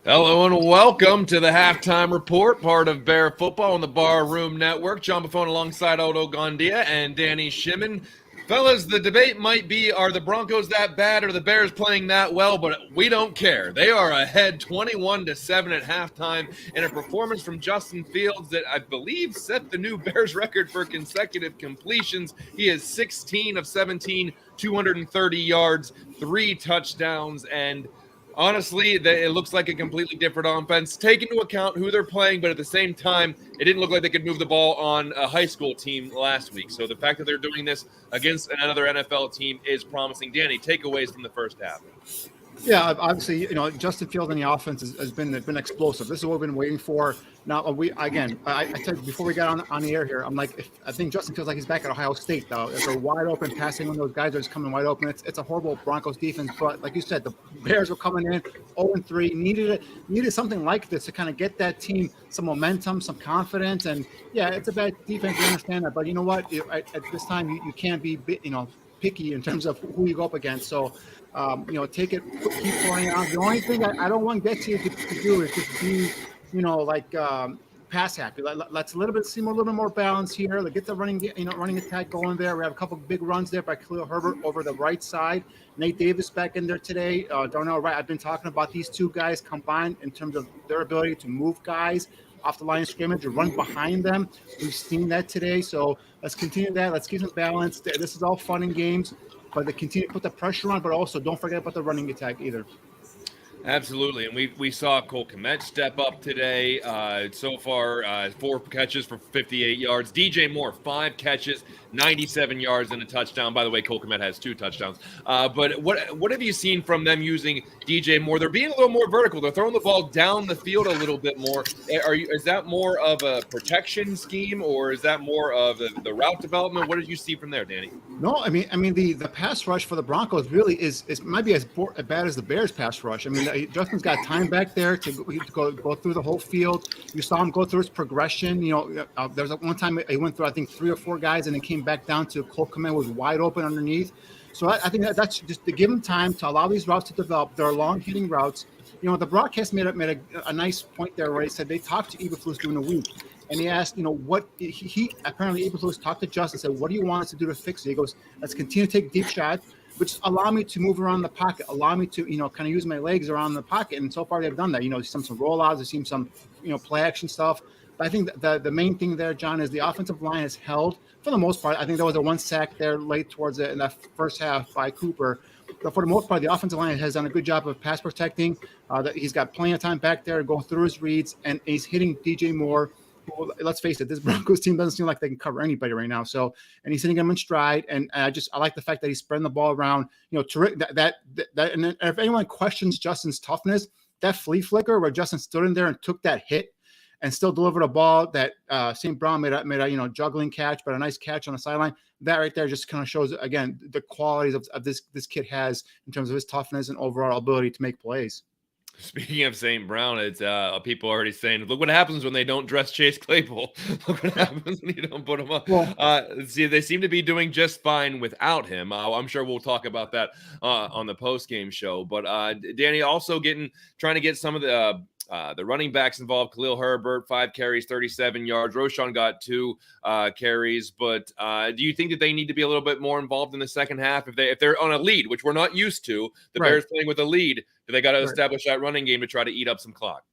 Hello and welcome to the Halftime Report, part of Bear Football on the Bar Room Network. John Buffone alongside Odo Gondia and Danny Shimon. Fellas, the debate might be, are the Broncos that bad or the Bears playing that well? But we don't care. They are ahead 21-7 at halftime in a performance from Justin Fields that I believe set the new Bears record for consecutive completions. He is 16 of 17, 230 yards, 3 touchdowns, and honestly, it looks like a completely different offense. Take into account who they're playing, but at the same time, it didn't look like they could move the ball on a high school team last week. So the fact that they're doing this against another NFL team is promising. Danny, takeaways from the first half. Yeah, obviously, Justin Fields in the offense has been explosive. This is what we've been waiting for. Now, I said before we got on the air here, I'm like, I think Justin feels like he's back at Ohio State, though. It's a wide open passing when those guys are just coming wide open. It's a horrible Broncos defense, but like you said, the Bears were coming in 0-3, needed something like this to kind of get that team some momentum, some confidence, and yeah, it's a bad defense. We understand that, but you know what? At this time, you can't be picky in terms of who you go up against. So. Take it, keep pouring out. The only thing I don't want Betsy to do is just be, pass happy. Let's seem a little bit more balanced here. Let's get the running attack going there. We have a couple of big runs there by Khalil Herbert over the right side. Nate Davis back in there today. Darnell Wright. I've been talking about these two guys combined in terms of their ability to move guys off the line of scrimmage or run behind them. We've seen that today. So let's continue that. Let's keep it balanced. This is all fun and games. But they continue to put the pressure on, but also don't forget about the running attack either. Absolutely, and we saw Cole Kmet step up today. So far, 4 catches for 58 yards. DJ Moore, 5 catches, 97 yards and a touchdown. By the way, Cole Kmet has 2 touchdowns. But what have you seen from them using DJ Moore? They're being a little more vertical. They're throwing the ball down the field a little bit more. Is that more of a protection scheme, or is that more of the route development? What did you see from there, Danny? No, I mean the pass rush for the Broncos really is might be as bad as the Bears pass rush. I mean, Justin's got time back there to go through the whole field. You saw him go through his progression. There was one time he went through, I think, 3 or 4 guys and then came back down to Cole Kmet was wide open underneath. So I think that's just to give him time to allow these routes to develop. They're long hitting routes. The broadcast made a nice point there where he said they talked to Eberflus during the week. And he asked, what he apparently Eberflus talked to Justin and said, what do you want us to do to fix it? He goes, let's continue to take deep shots, which allow me to move around the pocket, allow me to, kind of use my legs around the pocket. And so far they've done that. Some rollouts, they've seen some, play action stuff. But I think the main thing there, John, is the offensive line has held for the most part. I think there was a 1 sack there late towards it in that first half by Cooper. But for the most part, the offensive line has done a good job of pass protecting. That he's got plenty of time back there to go through his reads, and he's hitting DJ Moore. Well, let's face it, this Broncos team doesn't seem like they can cover anybody right now. So, and he's hitting him in stride. And I like the fact that he's spreading the ball around. Terrific. And if anyone questions Justin's toughness, that flea flicker where Justin stood in there and took that hit and still delivered a ball that St. Brown made a juggling catch, but a nice catch on the sideline. That right there just kind of shows again the qualities of this kid has in terms of his toughness and overall ability to make plays. Speaking of St. Brown, it's people already saying, look what happens when they don't dress Chase Claypool. Look what happens when you don't put him up. Well, they seem to be doing just fine without him. I'm sure we'll talk about that on the post-game show. But Danny also trying to get some of the The running backs involved: Khalil Herbert, 5 carries, 37 yards. Roschon got 2 carries. But do you think that they need to be a little bit more involved in the second half if they're on a lead, which we're not used to? The Bears playing with a lead, do they got to establish that running game to try to eat up some clock?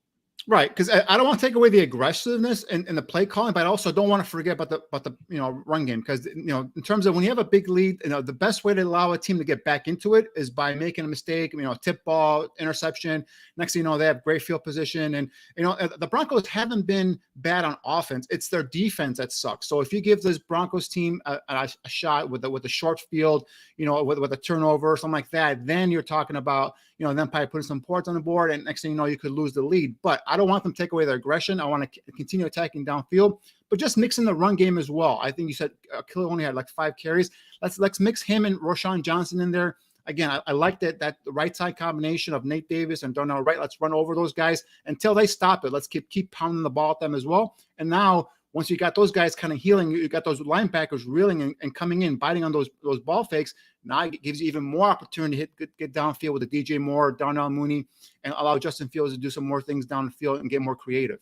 Right, because I don't want to take away the aggressiveness and the play calling, but I also don't want to forget about the run game, because in terms of when you have a big lead, the best way to allow a team to get back into it is by making a mistake, tip ball, interception. Next thing you know, they have great field position, and the Broncos haven't been bad on offense. It's their defense that sucks. So if you give this Broncos team a shot with a short field, with a turnover or something like that, then you're talking about them probably putting some points on the board, and next thing you know, you could lose the lead. But I don't want them to take away their aggression. I want to continue attacking downfield, but just mixing the run game as well. I think you said Khalil only had like 5 carries. Let's mix him and Roschon Johnson in there. Again, I like that the right side combination of Nate Davis and Darnell Wright. Let's run over those guys until they stop it. Let's keep pounding the ball at them as well. And now, once you got those guys kind of healing, you got those linebackers reeling and coming in, biting on those ball fakes. Now it gives you even more opportunity to get downfield with the DJ Moore, Darnell Mooney, and allow Justin Fields to do some more things down the field and get more creative.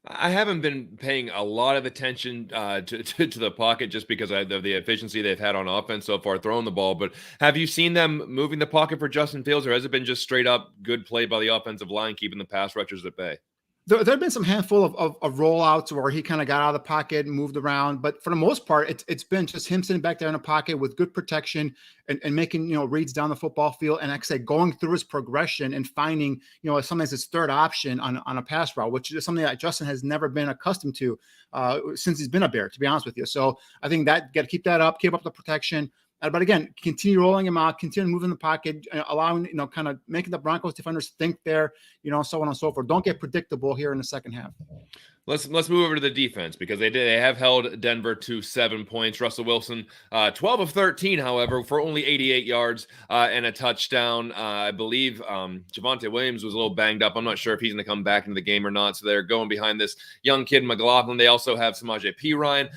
I haven't been paying a lot of attention to the pocket just because of the efficiency they've had on offense so far throwing the ball. But have you seen them moving the pocket for Justin Fields, or has it been just straight up good play by the offensive line, keeping the pass rushers at bay? There have been some handful of rollouts where he kind of got out of the pocket and moved around, but for the most part, it's been just him sitting back there in the pocket with good protection and making reads down the football field, and like I said, going through his progression and finding sometimes his third option on a pass route, which is something that Justin has never been accustomed to since he's been a Bear, to be honest with you. So I think that got to keep that up, keep up the protection. But again, continue rolling him out, continue moving the pocket, allowing, kind of making the Broncos defenders think there, so on and so forth. Don't get predictable here in the second half. Let's move over to the defense, because they have held Denver to 7 points. Russell Wilson, 12 of 13, however, for only 88 yards and a touchdown. I believe Javonte Williams was a little banged up. I'm not sure if he's going to come back into the game or not. So they're going behind this young kid, McLaughlin. They also have Samaje Perine.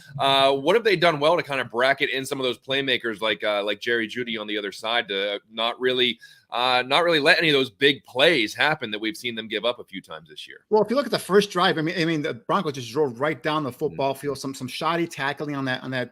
What have they done well to kind of bracket in some of those playmakers like Jerry Jeudy on the other side to not really let any of those big plays happen that we've seen them give up a few times this year? Well, if you look at the first drive, I mean, the Broncos just drove right down the football field. Some shoddy tackling on that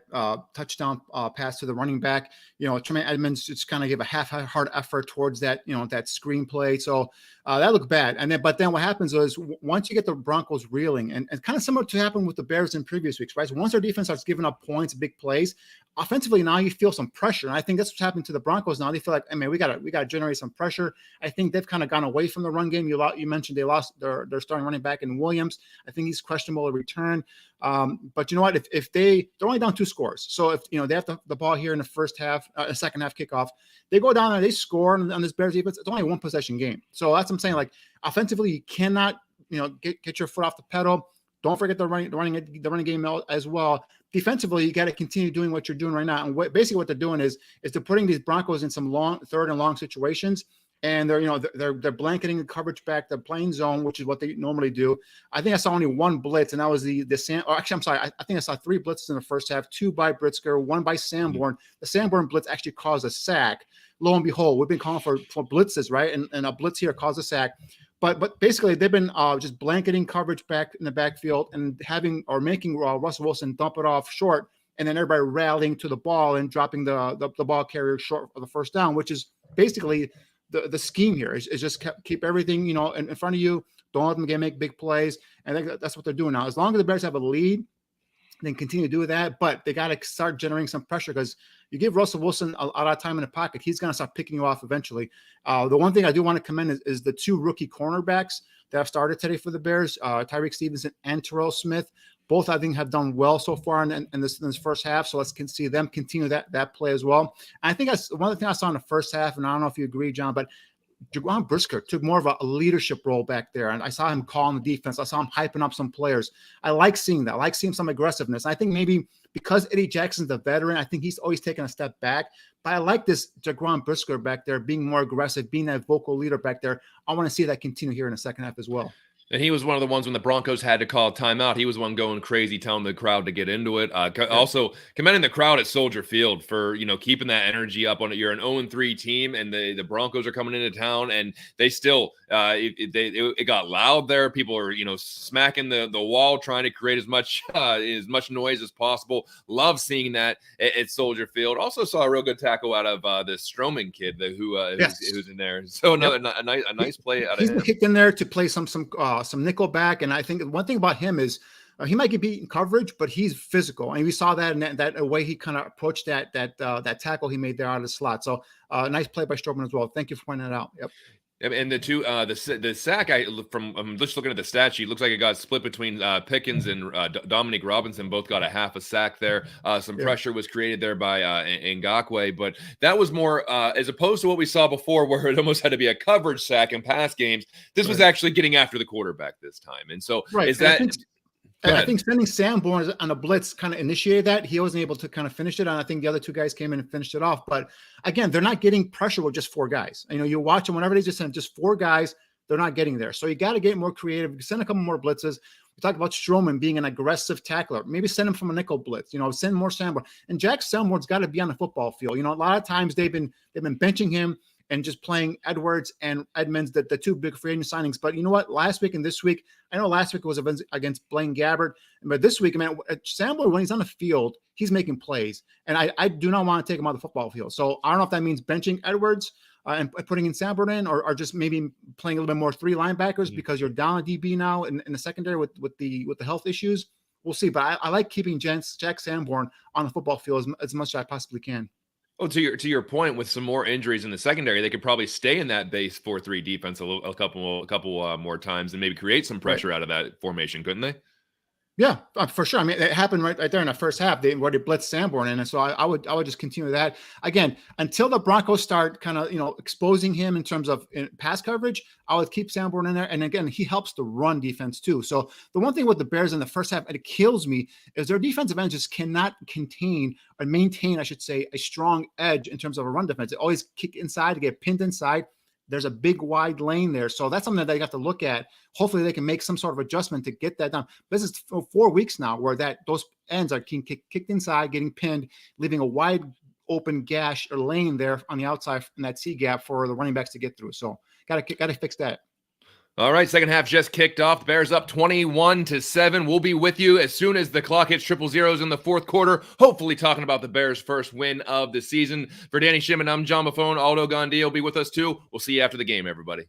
touchdown pass to the running back. Tremaine Edmonds just kind of gave a half-heart effort towards that, that screen play. So that looked bad. But then what happens is once you get the Broncos reeling, and kind of similar to happen with the Bears in previous weeks, right? So once their defense starts giving up points, big plays, offensively now you feel some pressure. And I think that's what's happening to the Broncos now. They feel like, we gotta generate some pressure. I think they've kind of gone away from the run game. You mentioned they lost their starting running back in Williams. I think he's questionable to return. But you know what? If they're only down 2 scores, so if they have the ball here in the first half, second half kickoff, they go down there, they score on this Bears defense. It's only a 1 possession game. So that's what I'm saying. Like offensively, you cannot get your foot off the pedal. Don't forget the running game as well. Defensively, you got to continue doing what you're doing right now. And basically what they're doing is they're putting these Broncos in some long third and long situations, and they're blanketing the coverage back. They're playing zone, which is what they normally do. I think I saw only 1 blitz, and that was I think I saw 3 blitzes in the first half, 2 by Britzker, 1 by Sanborn. The Sanborn blitz actually caused a sack. Lo and behold, we've been calling for blitzes, right? And a blitz here caused a sack. But basically, they've been just blanketing coverage back in the backfield and making Russell Wilson dump it off short, and then everybody rallying to the ball and dropping the ball carrier short of the first down, which is basically the scheme here. Is just keep everything in front of you. Don't let them make big plays, and I think that's what they're doing now. As long as the Bears have a lead, then continue to do that. But they got to start generating some pressure, because you give Russell Wilson a lot of time in the pocket, he's going to start picking you off eventually. The one thing I do want to commend is the 2 rookie cornerbacks that have started today for the Bears, Tyreek Stevenson and Terrell Smith. Both, I think, have done well so far in this first half. So let's see them continue that play as well. And I think that's one of the things I saw in the first half, and I don't know if you agree, John, but Jaquan Brisker took more of a leadership role back there. And I saw him calling the defense. I saw him hyping up some players. I like seeing that. I like seeing some aggressiveness. I think maybe because Eddie Jackson's the veteran, I think he's always taken a step back. But I like this Jaquan Brisker back there being more aggressive, being that vocal leader back there. I want to see that continue here in the second half as well. And he was one of the ones when the Broncos had to call timeout. He was one going crazy, telling the crowd to get into it. Also, commending the crowd at Soldier Field for keeping that energy up. You're an 0-3 team, and the Broncos are coming into town, and they still it got loud there. People are smacking the wall, trying to create as much noise as possible. Love seeing that at Soldier Field. Also saw a real good tackle out of the Stroman kid who's in there. So a nice play out of him. He's kicked in there to play some nickel back, and I think one thing about him is he might get beat in coverage, but he's physical, and we saw that in that way he kind of approached that tackle he made there out of the slot. So nice play by Stroman as well. Thank you for pointing that out. Yep. And the sack, I'm just looking at the stat sheet, looks like it got split between Pickens and Dominique Robinson. Both got a half a sack there. Some pressure was created there by Ngakoue, but that was more as opposed to what we saw before, where it almost had to be a coverage sack in pass games. This was actually getting after the quarterback this time, and so is that. I think sending Sanborn on a blitz kind of initiated that. He wasn't able to kind of finish it, and I think the other two guys came in and finished it off. But again, they're not getting pressure with just four guys. You watch them whenever they just send just four guys, they're not getting there. So you got to get more creative. Send a couple more blitzes. We talked about Stroman being an aggressive tackler. Maybe send him from a nickel blitz. Send more Sanborn. And Jack Sanborn's got to be on the football field. A lot of times they've been benching him and just playing Edwards and Edmonds, the two big free agent signings. But you know what? Last week and this week, I know last week was against Blaine Gabbert, but this week, Sanborn, when he's on the field, he's making plays. And I do not want to take him out of the football field. So I don't know if that means benching Edwards and putting in Sanborn in, or just maybe playing a little bit more three linebackers because you're down a DB now in the secondary with the health issues. We'll see. But I like keeping Jack Sanborn on the football field as much as I possibly can. Oh, to your point, with some more injuries in the secondary, they could probably stay in that base 4-3 defense a couple more times and maybe create some pressure out of that formation, couldn't they? Yeah, for sure. It happened right there in the first half. They already blitzed Sanborn in, and so I would just continue that again until the Broncos start kind of exposing him in terms of pass coverage. I would keep Sanborn in there, and again, he helps the run defense too. So the one thing with the Bears in the first half, and it kills me, is their defensive end just cannot contain or maintain, I should say, a strong edge in terms of a run defense. They always kick inside to get pinned inside. There's a big wide lane there. So that's something that they have to look at. Hopefully they can make some sort of adjustment to get that done. This is 4 weeks now where those ends are kicked inside, getting pinned, leaving a wide open gash or lane there on the outside in that C gap for the running backs to get through. So got to fix that. All right, second half just kicked off. The Bears up 21-7. We'll be with you as soon as the clock hits triple zeros in the fourth quarter, hopefully talking about the Bears' first win of the season. For Danny Shimon, I'm John Buffone. Aldo Gandia will be with us too. We'll see you after the game, everybody.